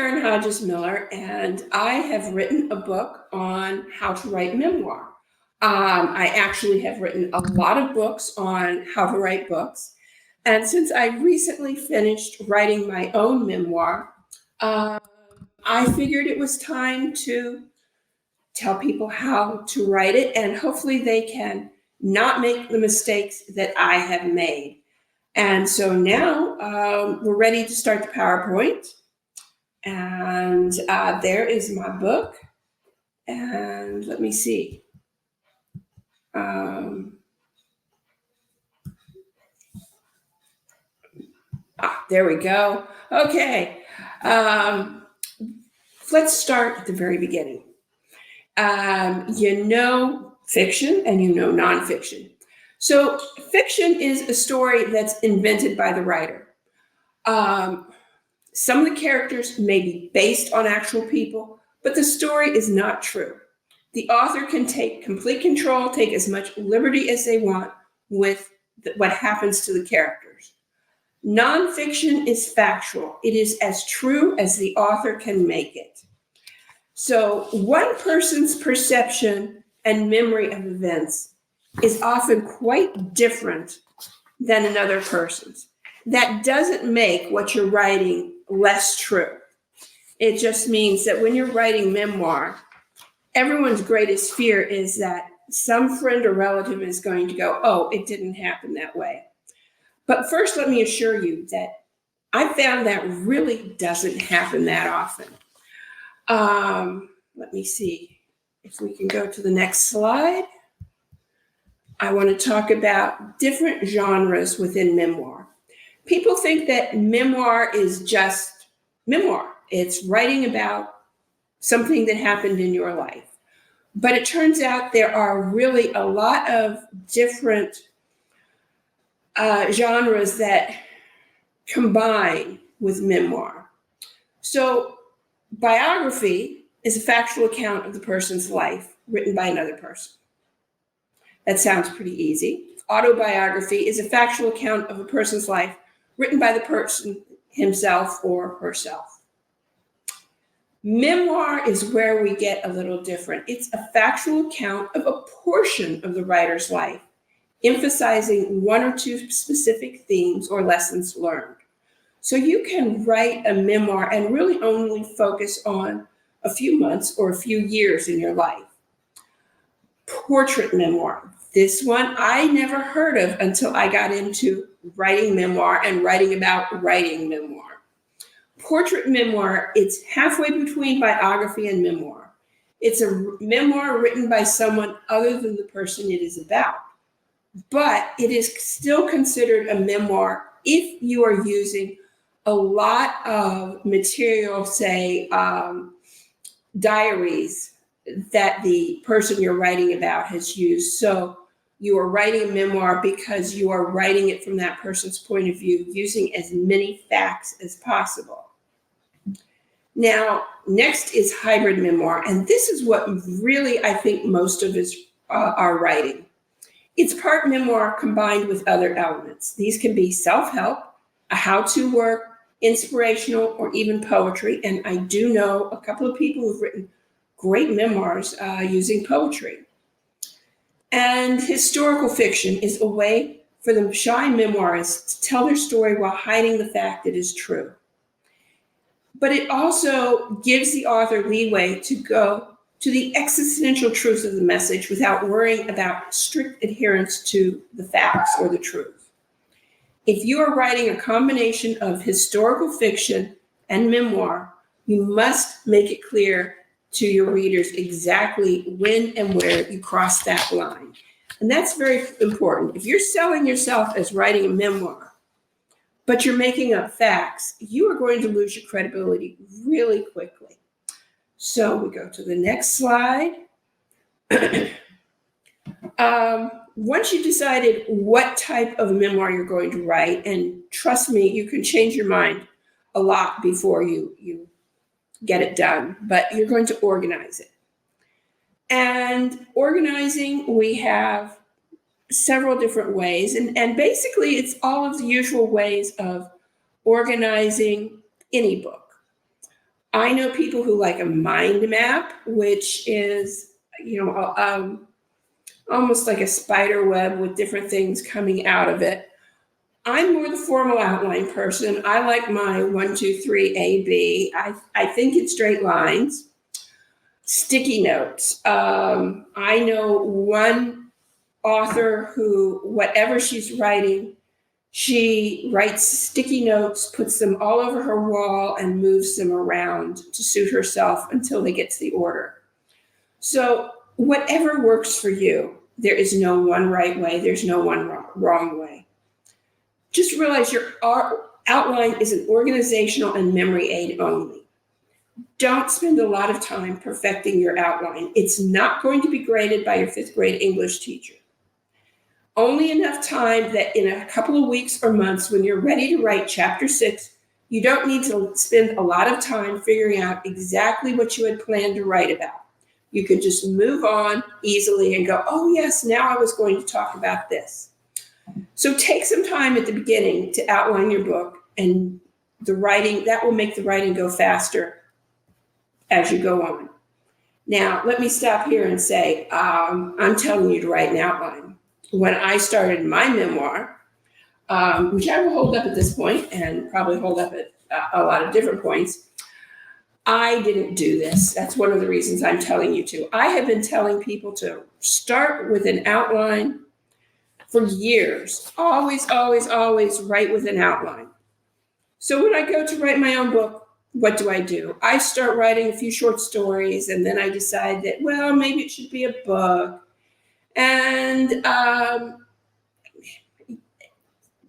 Karen Hodges Miller, and I have written a book on how to write memoir. I actually have written a lot of books on how to write books. And since I recently finished writing my own memoir, uh, I figured it was time to tell people how to write it, and hopefully they can not make the mistakes that I have made. And so now we're ready to start the PowerPoint. And there is my book. And let me see. There we go. Okay. Let's start at the very beginning. You know fiction and you know nonfiction. So fiction is a story that's invented by the writer. Some of the characters may be based on actual people, but the story is not true. The author can take complete control, take as much liberty as they want with what happens to the characters. Nonfiction is factual. It is as true as the author can make it. So one person's perception and memory of events is often quite different than another person's. That doesn't make what you're writing less true. It just means that when you're writing memoir, everyone's greatest fear is that some friend or relative is going to go, oh, it didn't happen that way. But first, let me assure you that I found that really doesn't happen that often. Let me see if we can go to the next slide. I want to talk about different genres within memoir. People think that memoir is just memoir. It's writing about something that happened in your life. But it turns out there are really a lot of different genres that combine with memoir. So biography is a factual account of the person's life written by another person. That sounds pretty easy. Autobiography is a factual account of a person's life written by the person himself or herself. Memoir is where we get a little different. It's a factual account of a portion of the writer's life, emphasizing one or two specific themes or lessons learned. So you can write a memoir and really only focus on a few months or a few years in your life. Portrait memoir. This one I never heard of until I got into writing memoir and writing about writing memoir. Portrait memoir, it's halfway between biography and memoir. It's a memoir written by someone other than the person it is about. But it is still considered a memoir if you are using a lot of material, say diaries that the person you're writing about has used. So you are writing a memoir because you are writing it from that person's point of view, using as many facts as possible. Now, next is hybrid memoir, and this is what really I think most of us are writing. It's part memoir combined with other elements. These can be self-help, a how-to work, inspirational, or even poetry. And I do know a couple of people who've written great memoirs using poetry. And historical fiction is a way for the shy memoirists to tell their story while hiding the fact it is true. But it also gives the author leeway to go to the existential truth of the message without worrying about strict adherence to the facts or the truth. If you are writing a combination of historical fiction and memoir, you must make it clear to your readers exactly when and where you cross that line. And that's very important. If you're selling yourself as writing a memoir, but you're making up facts, you are going to lose your credibility really quickly. So we go to the next slide. Once you've decided what type of memoir you're going to write, and trust me, you can change your mind a lot before you get it done, but you're going to organize it. And organizing, we have several different ways, and basically it's all of the usual ways of organizing any book. I know people who like a mind map, which is, almost like a spider web with different things coming out of it. I'm more the formal outline person. I like my 1, 2, 3, A, B. I think in straight lines. Sticky notes. I know one author who, whatever she's writing, she writes sticky notes, puts them all over her wall, and moves them around to suit herself until they get to the order. So, whatever works for you, there is no one right way, there's no one wrong way. Just realize your outline is an organizational and memory aid only. Don't spend a lot of time perfecting your outline. It's not going to be graded by your 5th grade English teacher. Only enough time that in a couple of weeks or months, when you're ready to write chapter 6, you don't need to spend a lot of time figuring out exactly what you had planned to write about. You can just move on easily and go, oh yes, now I was going to talk about this. So take some time at the beginning to outline your book, and the writing, that will make the writing go faster as you go on. Now, let me stop here and say, I'm telling you to write an outline. When I started my memoir, which I will hold up at this point and probably hold up at a lot of different points, I didn't do this. That's one of the reasons I'm telling you to. I have been telling people to start with an outline for years. Always, always, always write with an outline. So when I go to write my own book, what do? I start writing a few short stories, and then I decide that, well, maybe it should be a book. And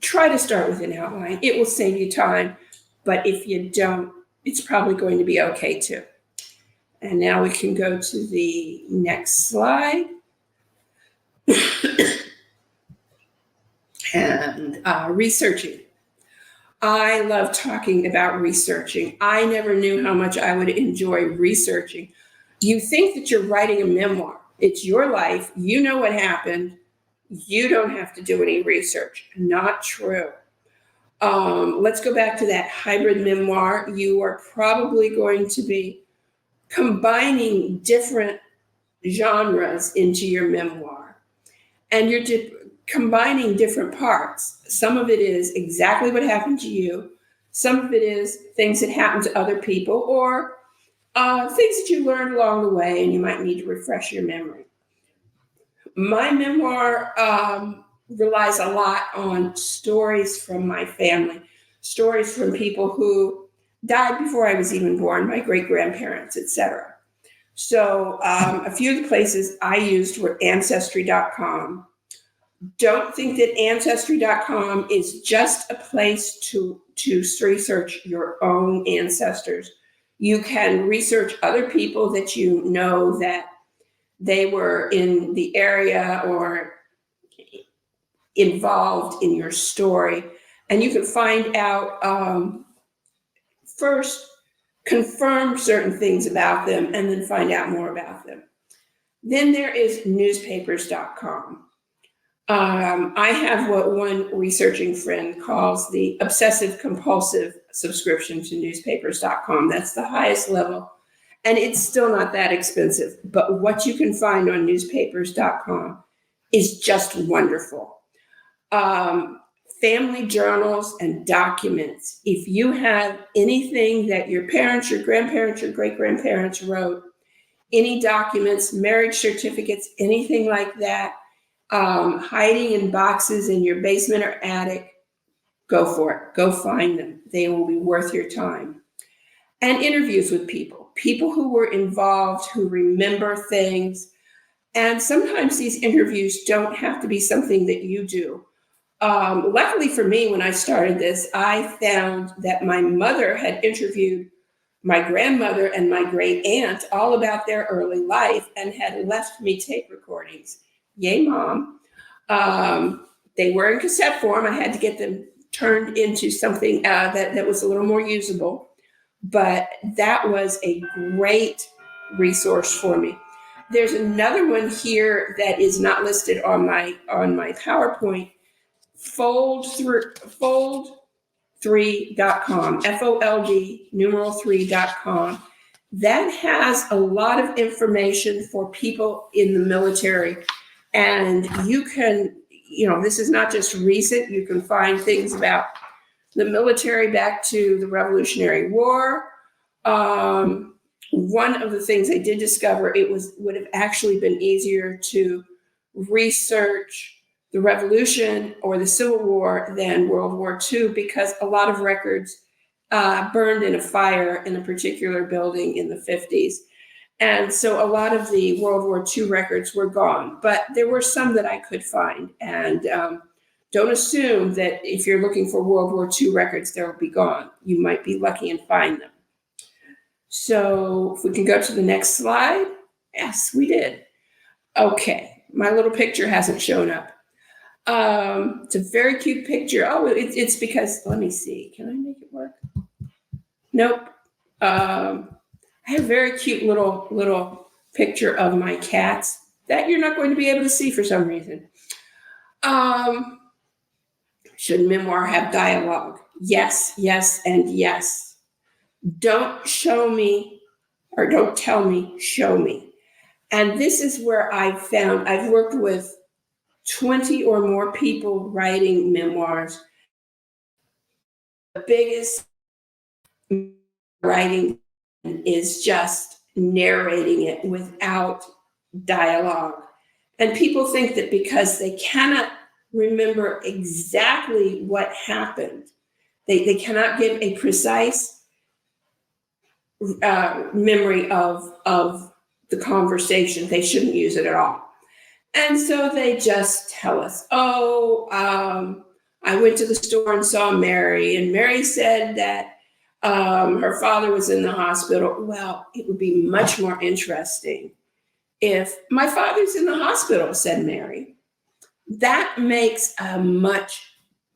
try to start with an outline. It will save you time, but if you don't, it's probably going to be okay too. And now we can go to the next slide. And researching. I love talking about researching. I never knew how much I would enjoy researching. You think that you're writing a memoir. It's your life. You know what happened. You don't have to do any research. Not true. Let's go back to that hybrid memoir. You are probably going to be combining different genres into your memoir. And you're combining different parts. Some of it is exactly what happened to you. Some of it is things that happened to other people, or things that you learned along the way and you might need to refresh your memory. My memoir relies a lot on stories from my family, stories from people who died before I was even born, my great-grandparents, etc. So a few of the places I used were Ancestry.com. Don't think that Ancestry.com is just a place to research your own ancestors. You can research other people that you know that they were in the area or involved in your story. And you can find out, first, confirm certain things about them, and then find out more about them. Then there is newspapers.com. I have what one researching friend calls the obsessive compulsive subscription to newspapers.com. That's the highest level. And it's still not that expensive. But what you can find on newspapers.com is just wonderful. Family journals and documents. If you have anything that your parents, your grandparents, your great-grandparents wrote, any documents, marriage certificates, anything like that, hiding in boxes in your basement or attic, go for it. Go find them. They will be worth your time. And interviews with people who were involved, who remember things. And sometimes these interviews don't have to be something that you do. Luckily for me, when I started this, I found that my mother had interviewed my grandmother and my great aunt all about their early life and had left me tape recordings. Yay, Mom. They were in cassette form. I had to get them turned into something that was a little more usable. But that was a great resource for me. There's another one here that is not listed on my PowerPoint. Fold fold3.com, fold3.com. That has a lot of information for people in the military. And you can, this is not just recent, you can find things about the military back to the Revolutionary War. One of the things I did discover, would have actually been easier to research the Revolution or the Civil War than World War II, because a lot of records burned in a fire in a particular building in the 50s. And so a lot of the World War II records were gone, but there were some that I could find. And don't assume that if you're looking for World War II records, they'll be gone. You might be lucky and find them. So if we can go to the next slide. Yes, we did. Okay, my little picture hasn't shown up. It's a very cute picture. Oh, it's because, let me see. Can I make it work? Nope. I have a very cute little picture of my cats that you're not going to be able to see for some reason. Should memoir have dialogue? Yes, yes, and yes. Don't show me, or don't tell me, show me. And this is where I've worked with 20 or more people writing memoirs. The biggest writing is just narrating it without dialogue. And people think that because they cannot remember exactly what happened, they cannot give a precise memory of the conversation, they shouldn't use it at all. And so they just tell us, I went to the store and saw Mary, and Mary said that her father was in the hospital. Well, it would be much more interesting if my father's in the hospital, said Mary. That makes a much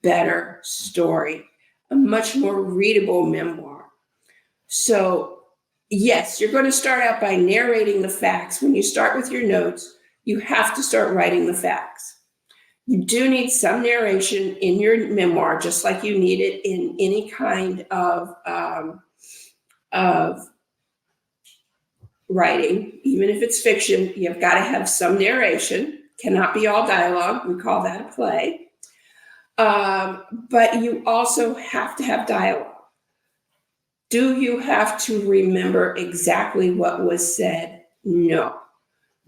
better story, a much more readable memoir. So yes, you're going to start out by narrating the facts. When you start with your notes, you have to start writing the facts. You do need some narration in your memoir, just like you need it in any kind of writing. Even if it's fiction, you've got to have some narration. Cannot be all dialogue. We call that a play. But you also have to have dialogue. Do you have to remember exactly what was said? No.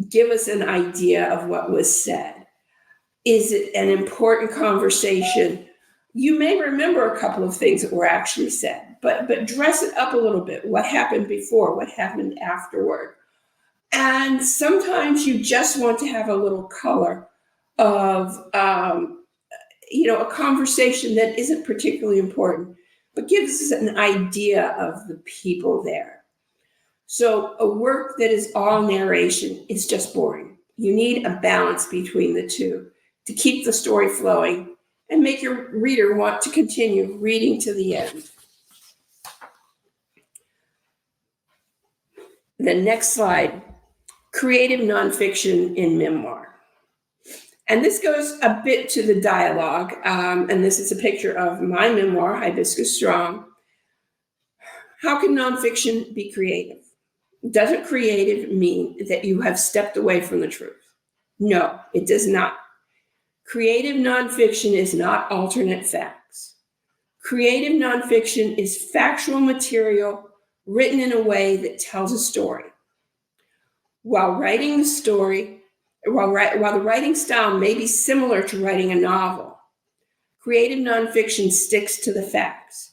Give us an idea of what was said. Is it an important conversation? You may remember a couple of things that were actually said, but dress it up a little bit. What happened before? What happened afterward? And sometimes you just want to have a little color of, a conversation that isn't particularly important, but gives us an idea of the people there. So a work that is all narration is just boring. You need a balance between the two to keep the story flowing and make your reader want to continue reading to the end. The next slide, creative nonfiction in memoir. And this goes a bit to the dialogue, and this is a picture of my memoir, Hibiscus Strong. How can nonfiction be creative? Doesn't creative mean that you have stepped away from the truth? No, it does not. Creative nonfiction is not alternate facts. Creative nonfiction is factual material written in a way that tells a story. While the writing style may be similar to writing a novel, creative nonfiction sticks to the facts.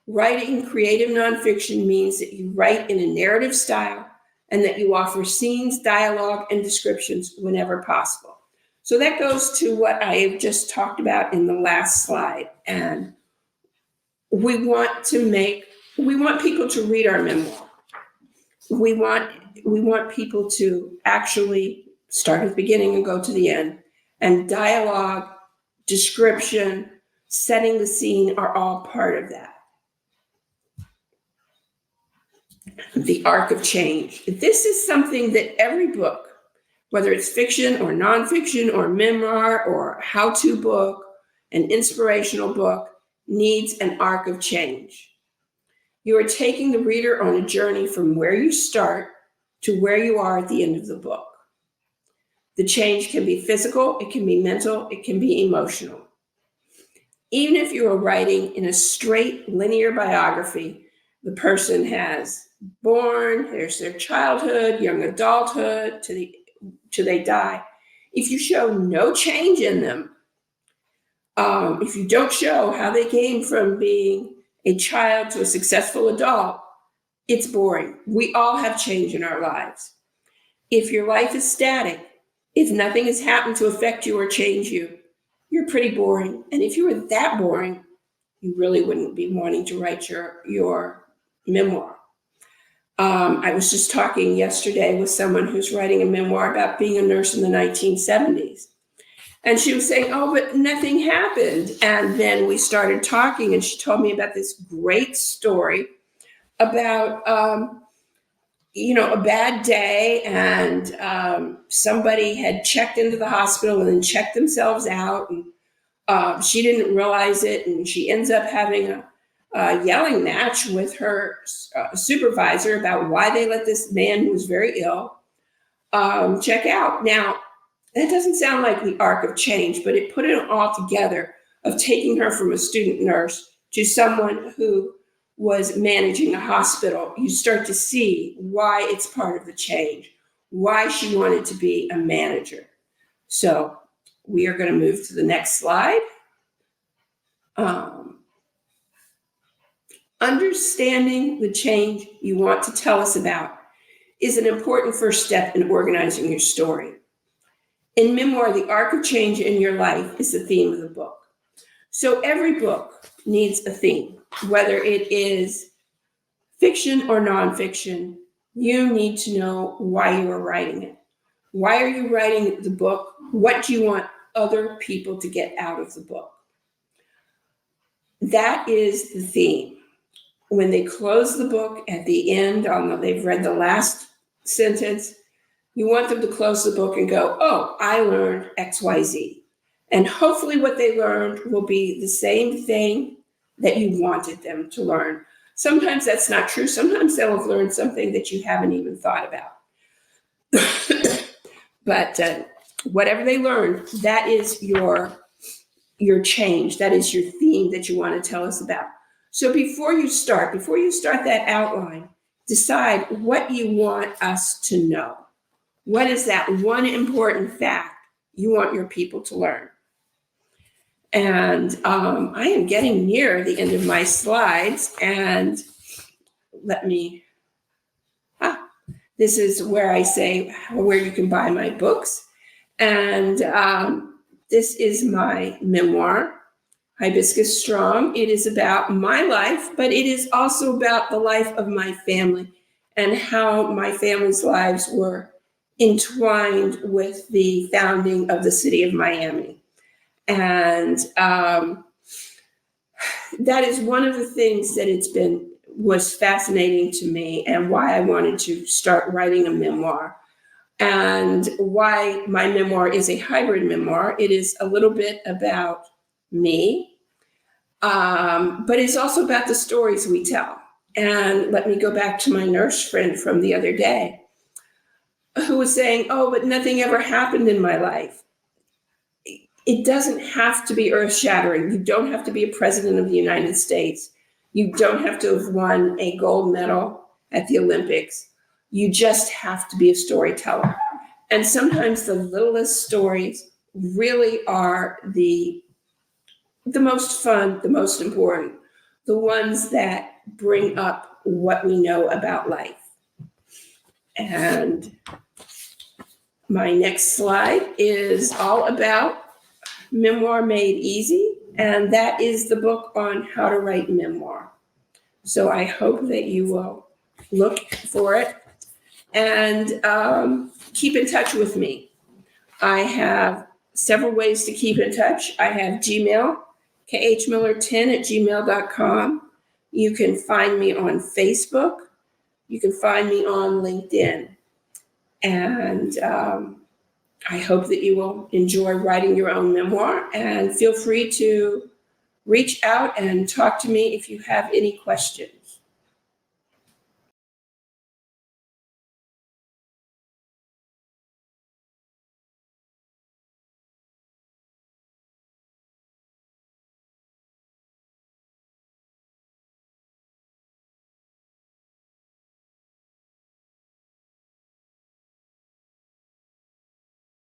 Writing creative nonfiction means that you write in a narrative style and that you offer scenes, dialogue, and descriptions whenever possible. So that goes to what I have just talked about in the last slide. And we want people to read our memoir. We want people to actually start at the beginning and go to the end. And dialogue, description, setting the scene are all part of that. The arc of change. This is something that every book, whether it's fiction or nonfiction or memoir or how-to book, an inspirational book, needs an arc of change. You are taking the reader on a journey from where you start to where you are at the end of the book. The change can be physical, it can be mental, it can be emotional. Even if you are writing in a straight linear biography, the person has born, there's their childhood, young adulthood, till they die. If you show no change in them, if you don't show how they came from being a child to a successful adult, it's boring. We all have change in our lives. If your life is static, if nothing has happened to affect you or change you, you're pretty boring. And if you were that boring, you really wouldn't be wanting to write your memoir. I was just talking yesterday with someone who's writing a memoir about being a nurse in the 1970s. And she was saying, oh, but nothing happened. And then we started talking, and she told me about this great story about, a bad day, and somebody had checked into the hospital and then checked themselves out. And she didn't realize it, and she ends up having a yelling match with her supervisor about why they let this man who was very ill check out. Now, that doesn't sound like the arc of change, but it put it all together of taking her from a student nurse to someone who was managing a hospital. You start to see why it's part of the change, why she wanted to be a manager. So we are going to move to the next slide. Understanding the change you want to tell us about is an important first step in organizing your story. In memoir, the arc of change in your life is the theme of the book. So every book needs a theme, whether it is fiction or nonfiction. You need to know why you are writing it. Why are you writing the book? What do you want other people to get out of the book? That is the theme. When they close the book at the end, they've read the last sentence, you want them to close the book and go, oh, I learned XYZ. And hopefully what they learned will be the same thing that you wanted them to learn. Sometimes that's not true. Sometimes they'll have learned something that you haven't even thought about. But whatever they learned, that is your change. That is your theme that you want to tell us about. So before you start that outline, decide what you want us to know. What is that one important fact you want your people to learn? And I am getting near the end of my slides, and this is where I say where you can buy my books. And this is my memoir, Hibiscus Strong. It is about my life, but it is also about the life of my family and how my family's lives were entwined with the founding of the city of Miami. And that is one of the things that was fascinating to me, and why I wanted to start writing a memoir, and why my memoir is a hybrid memoir. It is a little bit about me, but it's also about the stories we tell. And let me go back to my nurse friend from the other day, who was saying, oh, but nothing ever happened in my life. It doesn't have to be earth-shattering. You don't have to be a president of the United States. You don't have to have won a gold medal at the Olympics. You just have to be a storyteller. And sometimes the littlest stories really are the most fun, the most important, the ones that bring up what we know about life. And my next slide is all about Memoir Made Easy, and that is the book on how to write memoir. So I hope that you will look for it and keep in touch with me. I have several ways to keep in touch. I have Gmail, khmiller10@gmail.com. You can find me on Facebook. You can find me on LinkedIn. And I hope that you will enjoy writing your own memoir, and feel free to reach out and talk to me if you have any questions.